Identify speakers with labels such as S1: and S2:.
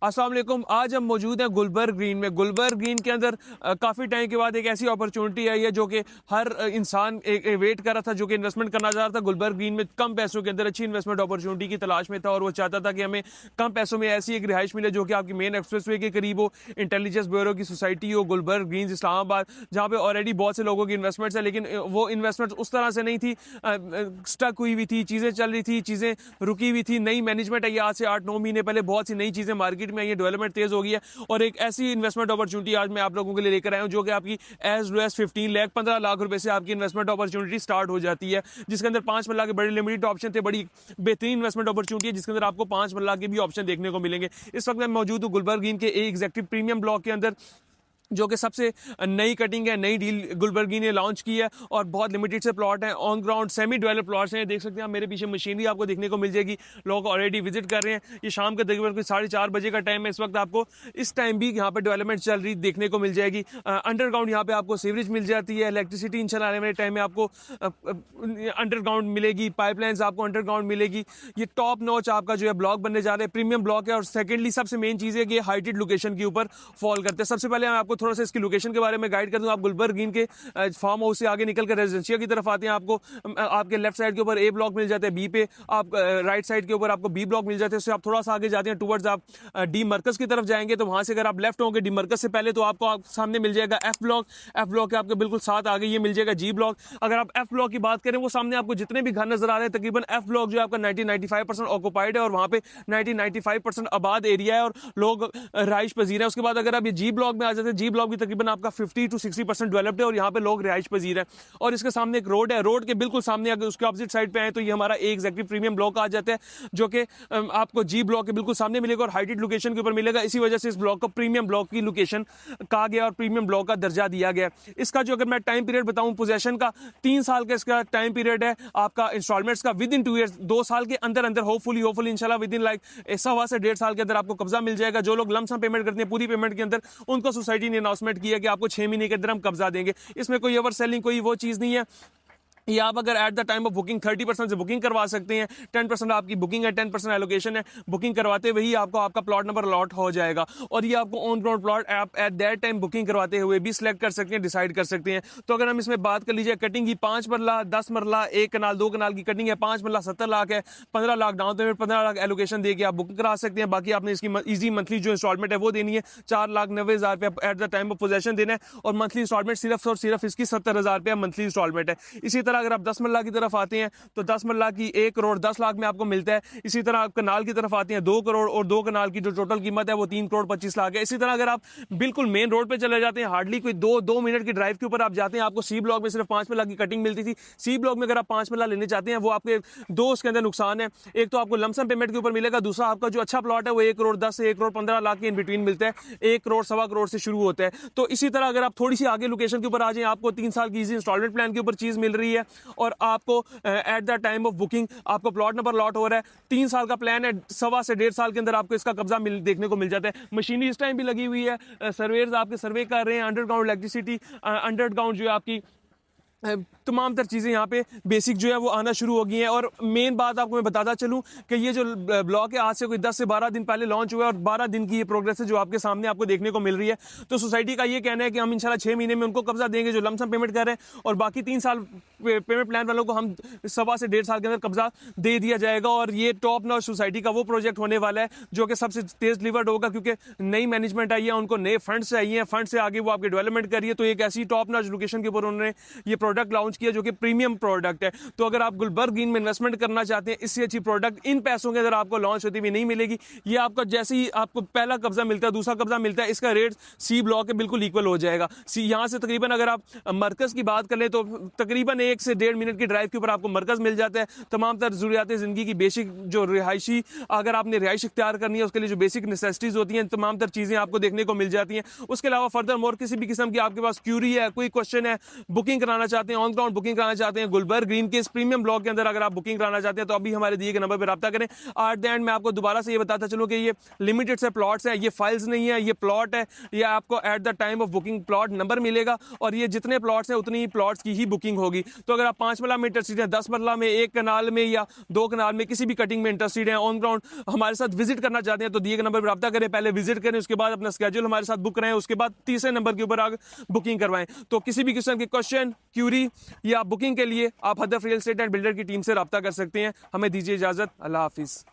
S1: अस्सलाम वालेकुम। आज हम मौजूद हैं गुलबर्ग ग्रीन में। गुलबर्ग ग्रीन के अंदर काफ़ी टाइम के बाद एक ऐसी अपॉर्चुनिटी आई है जो कि हर इंसान वेट कर रहा था, जो कि इन्वेस्टमेंट करना चाह रहा था। गुलबर्ग ग्रीन में कम पैसों के अंदर अच्छी इन्वेस्टमेंट अपॉर्चुनिटी की तलाश में था और वो चाहता था कि हमें कम पैसों में ऐसी एक रिहाइश मिले जो कि आपकी मेन एक्सप्रेसवे के करीब हो, इंटेलिजेंस ब्यूरो की सोसाइटी हो, गुलबर्ग ग्रीन इस्लामाबाद, जहाँ पे ऑलरेडी बहुत से लोगों की इन्वेस्टमेंट्स है, लेकिन वो इन्वेस्टमेंट उस तरह से नहीं थी, स्टक हुई हुई थी, चीज़ें चल रही थी, चीज़ें रुकी हुई थी। नई मैनेजमेंट आई आज से 8-9 महीने पहले, बहुत सी नई चीज़ें मार्केट में आई है, डेवलपमेंट तेज हो गई है और एक ऐसी इन्वेस्टमेंट अपॉर्चुनिटी आज मैं आप लोगों के लिए लेकर आया हूं जो कि आपकी as low as 15 lakh 15 lakh रुपए से आपकी इन्वेस्टमेंट अपॉर्चुनिटी स्टार्ट हो जाती है, जिसके अंदर 5 मल्ला के बड़े लिमिटेड ऑप्शन थे। बड़ी बेहतरीन इन्वेस्टमेंट अपॉर्चुनिटी है जिसके अंदर आपको 5 मल्ला के भी ऑप्शन देखने को मिलेंगे। इस वक्त मैं मौजूद हूँ गुलबर्ग ग्रीन के एग्जीक्यूटिव प्रीमियम ब्लॉक के अंदर, जो कि सबसे नई कटिंग है, नई डील गुलबर्गी ने लॉन्च की है और बहुत लिमिटेड से प्लॉट हैं, on ground semi develop plots हैं। देख सकते हैं आप मेरे पीछे मशीनरी आपको देखने को मिल जाएगी, लोग ऑलरेडी विजिट कर रहे हैं। ये शाम का तकरीबन 4:30 बजे का टाइम है इस वक्त। आपको इस टाइम भी यहाँ पर डेवलपमेंट चल रही देखने को मिल जाएगी। अंडरग्राउंड यहाँ पे आपको सीवरेज मिल जाती है, इलेक्ट्रिसिटी इंशाल्लाह आने वाले टाइम में आपको अंडरग्राउंड मिलेगी, पाइपलाइंस आपको अंडरग्राउंड मिलेगी। ये टॉप नॉच आपका जो है ब्लॉक बनने जा रहे हैं, प्रीमियम ब्लॉक है। और सेकेंडली सबसे मेन चीज़ है कि हाइटेड लोकेशन के ऊपर फॉल करते हैं। सबसे पहले मैं आपको थोड़ा सा इसकी लोकेशन के बारे में गाइड कर दूं। आप गुलबर्ग ग्रीन के फार्म हाउस से आगे निकल कर रेजिडेंशिया की तरफ आते हैं, आपको आपके लेफ्ट साइड के ऊपर ए ब्लॉक मिल जाता है, बी पे आप राइट साइड के ऊपर आपको बी ब्लॉक मिल जाते हैं। उससे आप थोड़ा सा आगे जाते हैं टुवर्ड्स आप डी मरकज की तरफ जाएंगे, तो वहां से अगर आप लेफ्ट होंगे डी मरकज से पहले, तो आपको सामने मिल जाएगा एफ ब्लॉक। एफ ब्लॉक के आपके बिल्कुल साथ आगे ये मिल जाएगा जी ब्लॉक। अगर आप एफ ब्लॉक की बात करें, वो सामने आपको जितने भी घर नजर आ रहे हैं, तकरीबन एफ ब्लॉक जो आपका 90-95% ऑक्युपाइड है और वहां पे 90-95% आबाद एरिया है और लोग रहाइश पजीर है। उसके बाद अगर आप ये जी ब्लॉक में आ जाते हैं, जी ब्लॉक भी तकरीबन आपका 50-60% डेवलप्ड है और यहाँ पे लोग रिहाइश पजीर है। और इसके सामने एक रोड है, रोड के बिल्कुल सामने अगर उसके ऑपोजिट साइड पे आए तो ये हमारा एग्जीक्यूटिव प्रीमियम ब्लॉक आ जाता है, जो कि आपको जी ब्लॉक के बिल्कुल सामने मिलेगा और हाइटेड लोकेशन के ऊपर मिलेगा। इसी वजह से इस ब्लॉक को प्रीमियम ब्लॉक की लोकेशन कहा गया और प्रीमियम ब्लॉक का दर्जा दिया गया। इसका जो अगर मैं टाइम पीरियड बताऊं पोजेशन का, 3 साल का इसका टाइम पीरियड है आपका इंस्टॉलमेंट्स का, विद इन 2 ईयर्स, 2 साल के अंदर अंदर होपफुली इंशाल्लाह विद इन लाइक 1.25 से 1.5 साल के अंदर आपको कब्जा मिल जाएगा। जो लोग लमसम पेमेंट करते हैं पूरी पेमेंट के अंदर, उनको सोसाइटी ने अनाउंसमेंट किया कि आपको 6 महीने के अंदर हम कब्जा देंगे। इसमें कोई ओवर सेलिंग कोई वो चीज़ नहीं है। ये आप अगर at the time of booking 30% से बुकिंग करवा सकते हैं, 10% आपकी बुकिंग है, 10% एलोकेशन है। बुकिंग करवाते हुए ही आपको आपका प्लॉट नंबर अलॉट हो जाएगा और ये आपको ऑन ग्राउंड प्लॉट आप एट दैट टाइम बुकिंग करवाते हुए भी सिलेक्ट कर सकते हैं, डिसाइड कर सकते हैं। तो अगर हम इसमें बात कर लीजिए कटिंग की, 5 मरला, 10 मरला, 1 कनाल, 2 कनाल की कटिंग है। 5 मरला 70 लाख है, 15 lakh down payment, 15 lakh allocation दे के आप बुकिंग करा सकते हैं। बाकी आपने इसकी ईजी मंथली जो इंस्टॉलमेंट है वो देनी है, 4,90,000 रुपया at the time of possession देना है और मंथली इंस्टॉलमेंट सिर्फ और सिर्फ इसकी 70,000 रुपया मंथली इंस्टॉलमेंट है। इसी तरह अगर आप 10 मरला की तरफ आते हैं तो 10 मरला की 1 करोड़ 10 लाख में आपको मिलता है। इसी तरह आप कनाल की तरफ आते हैं 2 करोड़ और 2 कनाल की जो टोटल कीमत है वो 3 करोड़ 25 लाख है। इसी तरह अगर आप बिल्कुल मेन रोड पे चले जाते हैं, हार्डली कोई 2 मिनट की ड्राइव के ऊपर आप जाते हैं, आपको सी ब्लॉक में सिर्फ 5 मरला की कटिंग मिलती थी। सी ब्लॉक में अगर आप 5 मरला लेने चाहते हैं, वो आपके दो उसके अंदर नुकसान है। एक तो आपको लमसम पेमेंट के ऊपर मिलेगा, दूसरा आपका जो अच्छा प्लॉट है वो 1 करोड़ 10 से 1 करोड़ 15 लाख के इन बिटवीन मिलता है, 1 करोड़ सवा करोड़ से शुरू होता है। तो इसी तरह अगर आप थोड़ी सी आगे लोकेशन के ऊपर आ जाए, आपको 3 साल की इजी इंस्टॉलमेंट प्लान के ऊपर चीज मिल रही है और आपको at the time of booking आपको प्लॉट नंबर लॉट हो रहा है। 3 साल का प्लान है, 1.25 से 1.5 साल के अंदर आपको इसका कब्जा देखने को मिल जाता है। मशीनरी इस टाइम भी लगी हुई है, सर्वेयर्स आपके सर्वे कर रहे हैं, अंडरग्राउंड इलेक्ट्रिसिटी, अंडरग्राउंड जो है आपकी तमाम तर चीज़ें यहाँ पे बेसिक जो है वो आना शुरू हो गई हैं। और मेन बात आपको मैं बताता चलूँ कि ये जो ब्लॉक है आज से कोई 10 से 12 दिन पहले लॉन्च हुआ है और 12 दिन की ये प्रोग्रेस है जो आपके सामने आपको देखने को मिल रही है। तो सोसाइटी का ये कहना है कि हम इंशाल्लाह 6 महीने में उनको कब्जा देंगे जो लमसम पेमेंट कर रहे हैं और बाकी 3 साल पेमेंट प्लान वालों को हम 1.25 से 1.5 साल के अंदर कब्जा दे दिया जाएगा। और ये टॉप नॉच सोसाइटी का वो प्रोजेक्ट होने वाला है जो कि सबसे तेज डिलीवर्ड होगा, क्योंकि नई मैनेजमेंट आई है, उनको नए फंड्स चाहिए हैं, फंड से आगे वो आपकी डेवलपमेंट करिए। तो एक ऐसी टॉप नॉच लोकेशन के ऊपर उन्होंने ये प्रोडक्ट लॉन्च किया जो कि प्रीमियम प्रोडक्ट है। तो अगर आप गुलबर्ग ग्रीन में इन्वेस्टमेंट करना चाहते हैं, इससे अच्छी प्रोडक्ट इन पैसों के अंदर आपको लॉन्च होती हुई नहीं मिलेगी। ये आपका जैसे ही आपको पहला कब्जा मिलता है, दूसरा कब्जा मिलता है, इसका रेट सी ब्लॉक के बिल्कुल इक्वल हो जाएगा। यहाँ से तकरीबन अगर आप मरकज की बात कर ले तो तकरीबन 1 से 1.5 मिनट की ड्राइव के ऊपर आपको मरकज मिल जाता है। तमाम तर जरूरियात जिंदगी की बेसिक जो रिहायशी, अगर आपने रिहाइश इख्तियार करनी है उसके लिए जो बेसिक नेसेसिटीज होती हैं, तमाम तर चीजें आपको देखने को मिल जाती हैं। उसके अलावा फर्दर मोर किसी भी किस्म की आपके पास क्यूरी है, कोई क्वेश्चन है, बुकिंग कराना चाहते चाहते हैं, ऑन ग्राउंड बुकिंग कराना चाहते हैं गुलबर्ग ग्रीन के इस प्रीमियम ब्लॉक के अंदर अगर आप बुकिंग कराना चाहते हैं तो अभी हमारे दिए गए नंबर पर रब्ता करें। एट द एंड मैं आपको दोबारा से ये बताता चलूं कि ये लिमिटेड से प्लॉट्स है, ये फाइल्स नहीं है, ये प्लॉट है। ये आपको at the time of booking plot number मिलेगा और ये जितने प्लॉट्स हैं उतनी ही प्लॉट्स की ही बुकिंग होगी। तो अगर आप 5 मरला में इंटरेस्टेड हैं, 10 मरला में, 1 कनाल में या 2 कनाल में, किसी भी कटिंग में इंटरेस्टेड हैं, ऑन ग्राउंड हमारे साथ विजिट करना चाहते हैं तो दिए गए नंबर पर रब्ता करें। पहले विजिट करें, उसके बाद अपना स्केड्यूल हमारे साथ बुक कराएं, उसके बाद तीसरे नंबर के ऊपर आगे बुकिंग करवाएं। तो किसी भी किस्म के क्वेश्चन, क्यूरी या बुकिंग के लिए आप हदफ रियल एस्टेट एंड बिल्डर की टीम से रब्ता कर सकते हैं। हमें दीजिए इजाजत। अल्लाह हाफिज।